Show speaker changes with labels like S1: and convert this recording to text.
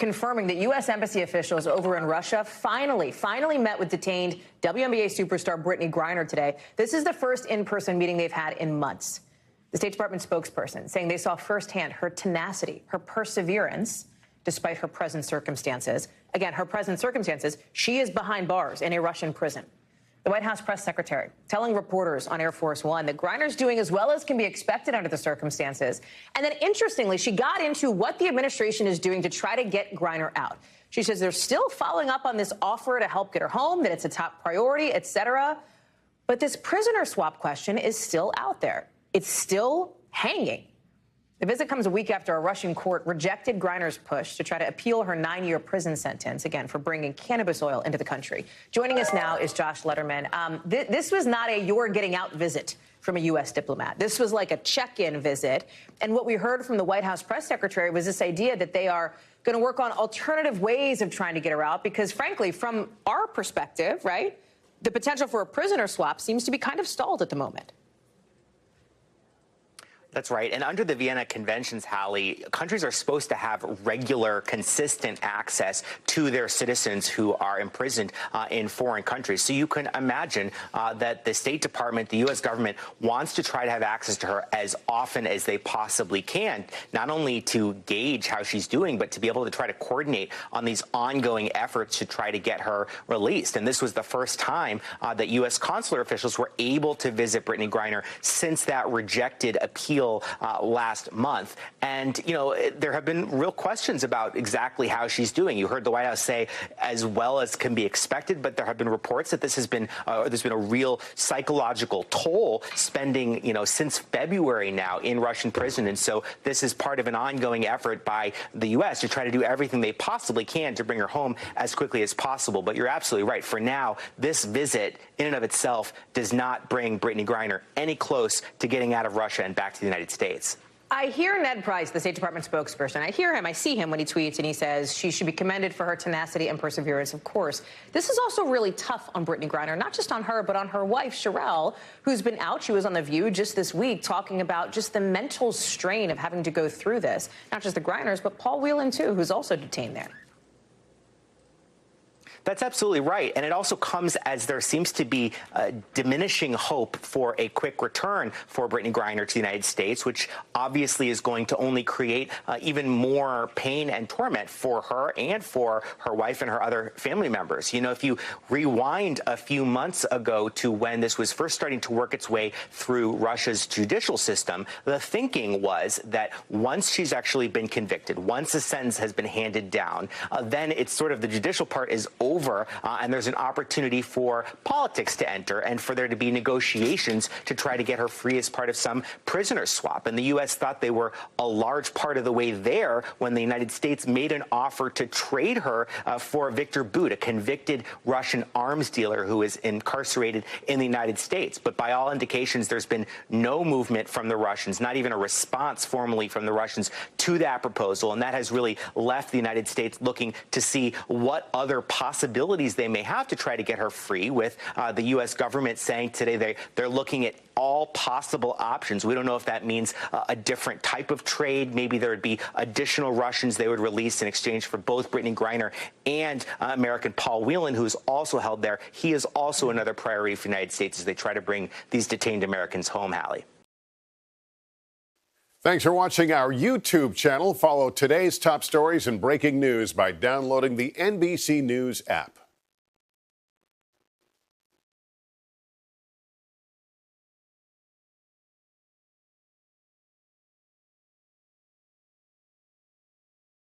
S1: confirming that U.S. embassy officials over in Russia finally met with detained WNBA superstar Brittney Griner today. This is the first in-person meeting they've had in months. The State Department spokesperson saying they saw firsthand her tenacity, her perseverance, despite her present circumstances. Again, her present circumstances, she is behind bars in a Russian prison. The White House press secretary telling reporters on Air Force One that Griner's doing as well as can be expected under the circumstances. And then, interestingly, she got into what the administration is doing to try to get Griner out. She says they're still following up on this offer to help get her home, that it's a top priority, et cetera. But this prisoner swap question is still out there. It's still hanging. The visit comes a week after a Russian court rejected Griner's push to try to appeal her 9-year prison sentence, again, for bringing cannabis oil into the country. Joining us now is Josh Letterman. This was not a you're getting out visit from a U.S. diplomat. This was like a check-in visit. And what we heard from the White House press secretary was this idea that they are going to work on alternative ways of trying to get her out because, frankly, from our perspective, right, the potential for a prisoner swap seems to be kind of stalled at the moment.
S2: That's right. And under the Vienna Conventions, Hallie, countries are supposed to have regular, consistent access to their citizens who are imprisoned in foreign countries. So you can imagine that the State Department, the U.S. government, wants to try to have access to her as often as they possibly can, not only to gauge how she's doing, but to be able to try to coordinate on these ongoing efforts to try to get her released. And this was the first time that U.S. consular officials were able to visit Brittney Griner since that rejected appeal last month. And, you know, there have been real questions about exactly how she's doing. You heard the White House say as well as can be expected, but there have been reports that this has been there's been a real psychological toll spending, you know, since February now in Russian prison. And so this is part of an ongoing effort by the U.S. to try to do everything they possibly can to bring her home as quickly as possible. But you're absolutely right. For now, this visit in and of itself does not bring Brittney Griner any close to getting out of Russia and back to the United States.
S1: I hear Ned Price, the State Department spokesperson. I hear him. I see him when he tweets and he says she should be commended for her tenacity and perseverance, of course. This is also really tough on Brittney Griner, not just on her, but on her wife, Sherelle, who's been out. She was on The View just this week talking about just the mental strain of having to go through this. Not just the Griners, but Paul Whelan, too, who's also detained there.
S2: That's absolutely right. And it also comes as there seems to be diminishing hope for a quick return for Brittney Griner to the United States, which obviously is going to only create even more pain and torment for her and for her wife and her other family members. You know, if you rewind a few months ago to when this was first starting to work its way through Russia's judicial system, the thinking was that once she's actually been convicted, once a sentence has been handed down, then it's sort of the judicial part is over, and there's an opportunity for politics to enter and for there to be negotiations to try to get her free as part of some prisoner swap. And the U.S. thought they were a large part of the way there when the United States made an offer to trade her for Victor Bout, a convicted Russian arms dealer who is incarcerated in the United States. But by all indications, there's been no movement from the Russians, not even a response formally from the Russians to that proposal. And that has really left the United States looking to see what other possibilities they may have to try to get her free, with the U.S. government saying today they're looking at all possible options. We don't know if that means a different type of trade. Maybe there would be additional Russians they would release in exchange for both Brittney Griner and American Paul Whelan, who is also held there. He is also another priority for the United States as they try to bring these detained Americans home, Hallie.
S3: Thanks for watching our YouTube channel. Follow today's top stories and breaking news by downloading the NBC News app.